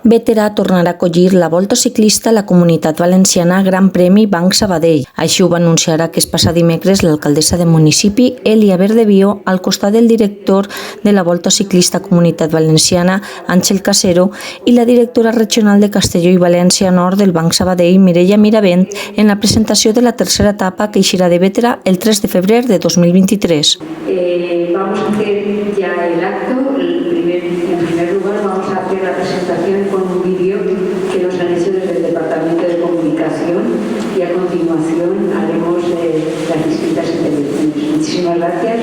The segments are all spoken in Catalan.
Bétera tornarà a acollir la Volta Ciclista a la Comunitat Valenciana Gran Premi Banc Sabadell. Així ho va anunciar aquest passat dimecres l'alcaldessa del municipi, Elia Verdebio, al costat del director de la Volta Ciclista Comunitat Valenciana, Àngel Casero, i la directora regional de Castelló i València Nord del Banc Sabadell, Mireia Miravent, en la presentació de la tercera etapa que eixirà de Bétera el 3 de febrer de 2023. Vamos a hacer ya el acto. En primer lugar, vamos a hacer la presentación con un vídeo que nos han hecho desde el Departamento de Comunicación y a continuación haremos las distintas intervenciones. Muchísimas gracias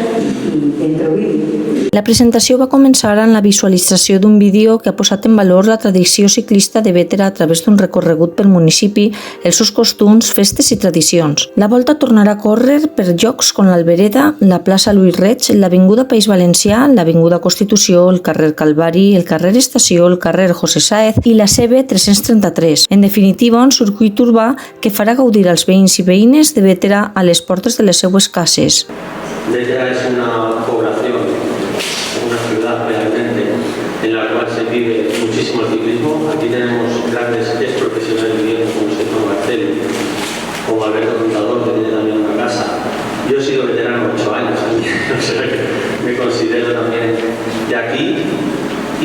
y dentro vídeo. La presentació va començar amb la visualització d'un vídeo que ha posat en valor la tradició ciclista de Bétera a través d'un recorregut pel municipi, els seus costums, festes i tradicions. La volta tornarà a córrer per llocs com l'Albereda, la plaça Lluís Reig, l'Avinguda País Valencià, l'Avinguda Constitució, el carrer Calvari, el carrer Estació, el carrer José Sáez i la CB 333. En definitiva, un circuit urbà que farà gaudir als veïns i veïnes de Bétera a les portes de les seues cases. Bétera es una población, una ciudad realmente en la cual se vive muchísimo el ciclismo. Aquí tenemos grandes profesionales viviendo como Stefan Marcelli, como Alberto Contador, que tiene también una casa. Yo he sido veterano 8 años, o sea que me considero también de aquí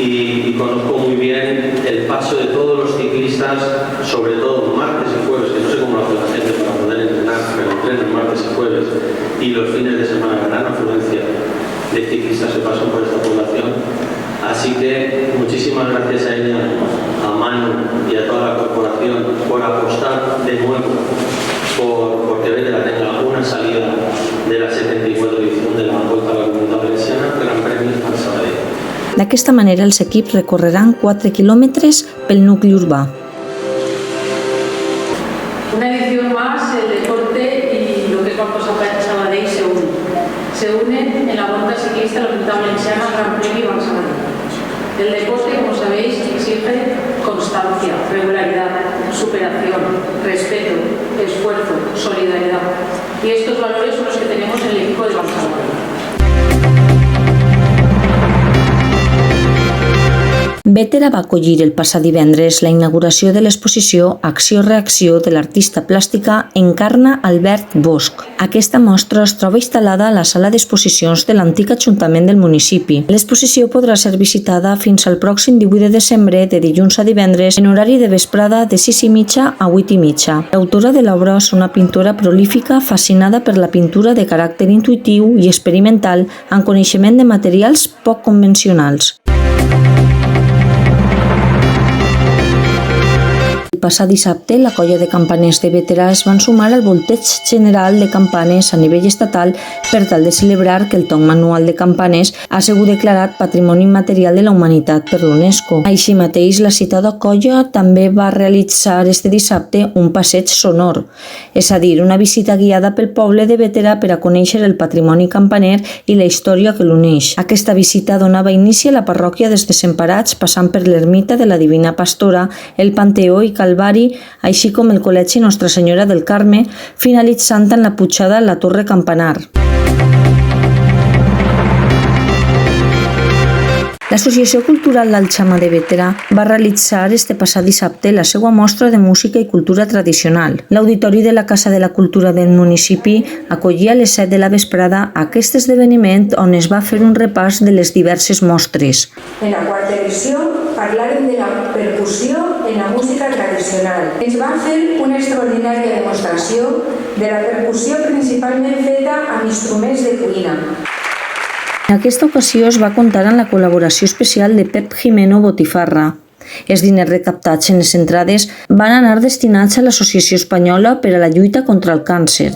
y conozco muy bien el paso de todos los ciclistas, sobre todo martes y jueves, que no sé cómo lo hace la gente para poder entrenar, pero entrenan martes y jueves y los fines de semana, gran afluencia de ciclistas que pasan por esta población. Así que muchísimas gracias a ella, a Manu y a toda la corporación por apostar de nuevo porque Bétera tenga una salida de la 74 edición de la Volta a la Comunitat Valenciana, Gran Premi Banc Sabadell. D'aquesta manera, els equips recorreran 4 quilòmetres pel nucli urbà. Una edición más, el deporte y lo que es Banco Sabadell se unen en la Volta Ciclista a la Comunitat Valenciana Gran Premi Banc Sabadell. El deporte, como sabéis, exige constancia, regularidad, superación, respeto, esfuerzo, solidaridad. Y estos valores son los que tenemos en el equipo del Banc Sabadell. Bétera va acollir el passat divendres la inauguració de l'exposició Acció-Reacció de l'artista plàstica Encarna Albert Bosch. Aquesta mostra es troba instal·lada a la sala d'exposicions de l'antic Ajuntament del municipi. L'exposició podrà ser visitada fins al pròxim 18 de desembre, de dilluns a divendres, en horari de vesprada de 6:30 a 8:30. L'autora de l'obra és una pintora prolífica fascinada per la pintura de caràcter intuïtiu i experimental amb coneixement de materials poc convencionals. El passat dissabte, la colla de campaners de Bétera es van sumar al volteig general de campanes a nivell estatal per tal de celebrar que el toc manual de campanes ha sigut declarat Patrimoni Immaterial de la Humanitat per l'UNESCO. Així mateix, la citada colla també va realitzar este dissabte un passeig sonor, és a dir, una visita guiada pel poble de Bétera per a conèixer el patrimoni campaner i la història que l'uneix. Aquesta visita donava inici a la parròquia dels Desemparats, passant per l'ermita de la Divina Pastora, el Panteó i Calvari, així com el Col·legi Nostra Senyora del Carme, finalitzant en la pujada a la Torre Campanar. L'Associació Cultural l'Alxama de Bétera va realitzar este passat dissabte la seva mostra de música i cultura tradicional. L'Auditori de la Casa de la Cultura del municipi acollia a les 7 de la vesprada aquest esdeveniment on es va fer un repàs de les diverses mostres. En la quarta edició parlàrem de la percussió en la música tradicional. Ens van fer una extraordinària demostració de la percussió principalment feta amb instruments de cuina. En aquesta ocasió es va comptar amb la col·laboració especial de Pep Jimeno Botifarra. Els diners recaptats en les entrades van anar destinats a l'Associació Espanyola per a la lluita contra el càncer.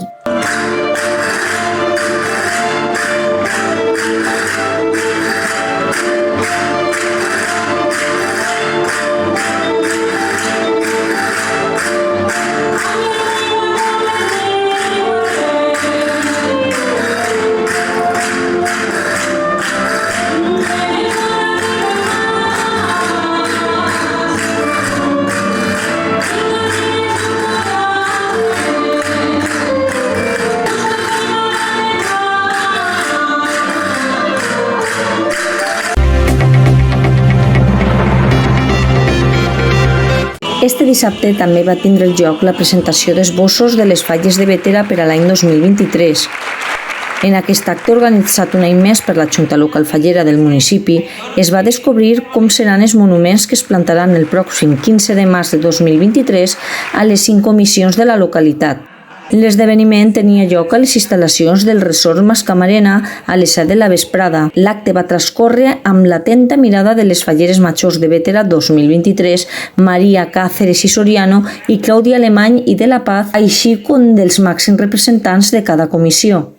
Este dissabte també va tindre lloc la presentació d'esbossos de les falles de Bétera per a l'any 2023. En aquest acte, organitzat un any més per la Junta Local Fallera del municipi, es va descobrir com seran els monuments que es plantaran el pròxim 15 de març de 2023 a les 5 comissions de la localitat. L'esdeveniment tenia lloc a les instal·lacions del resort Mascamarena a les 7 de la vesprada. L'acte va transcórrer amb l'atenta mirada de les falleres majors de Bétera 2023, Maria Cáceres i Soriano i Clàudia Alemany i de la Paz, així com dels màxims representants de cada comissió.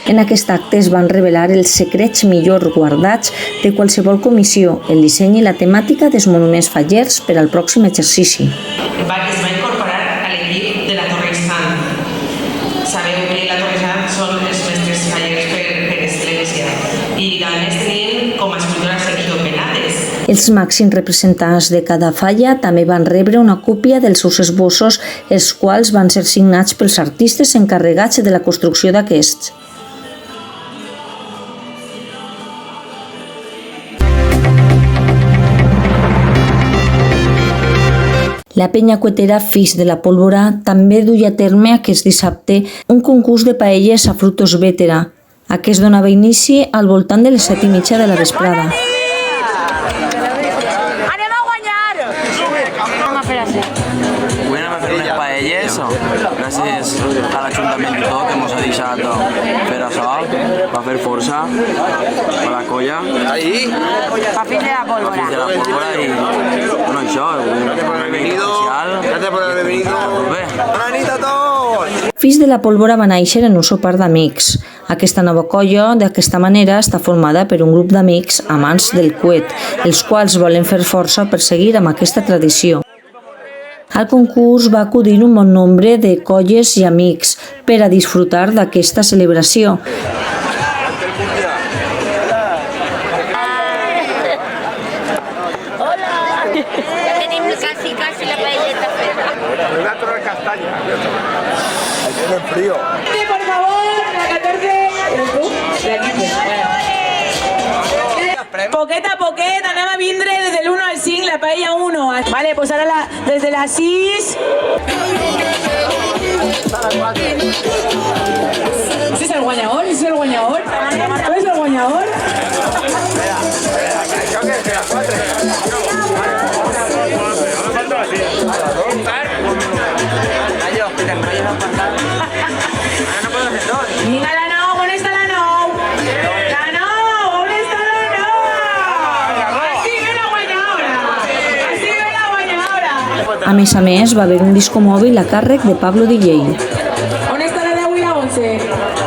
En aquest acte es van revelar els secrets millor guardats de qualsevol comissió, el disseny i la temàtica dels monuments fallers per al pròxim exercici. Es va incorporar a l'equip de la Torre Sant. Sabeu que la Torre Sant són els mestres fallers per excel·lència i a més tenim com a escultora Sergio Penades. Els màxims representants de cada falla també van rebre una còpia dels seus esbossos, els quals van ser signats pels artistes encarregats de la construcció d'aquests. La penya cuetera Fills de la Pólvora també duia a terme aquest dissabte un concurs de paelles a Frutos Bétera. Aquest donava inici al voltant de les 7:30 de la vesprada. Anem a guanyar! Anem a fer així. Avui anem a fer unes paelles, gràcies a l'Ajuntament i tot, que ens ha deixat fer això, per fer força, per la colla. Pa Fills de la Pólvora. Fills de la Pólvora i, bueno, això, un especial. Gracias por haber venido. Bona nit a tots! Fills de la Pólvora va néixer en un sopar d'amics. Aquesta nova colla, d'aquesta manera, està formada per un grup d'amics amants del coet, els quals volen fer força per seguir amb aquesta tradició. Al concurs va acudir un bon nombre de colles i amics per a disfrutar d'aquesta celebració. Ja tenim quasi la paelleta feta. Una torre castaña. Ahí tiene frío. Por favor, la 14, la 15. Poquet a poquet, anem a vindre des de l'1 al 5, la paella 1. Vale, pues ara des de la 6... ¿Ese es el guanyador? ¿Ese es el guanyador? ¿Tú eres el guanyador? Vinga, la 9, on està la 9? La 9, on està la 9? Així ve la guanyadora! Així ve la guanyadora! A més, va haver un disco mòbil a càrrec de Pablo DJ. On està la 10 i la 11?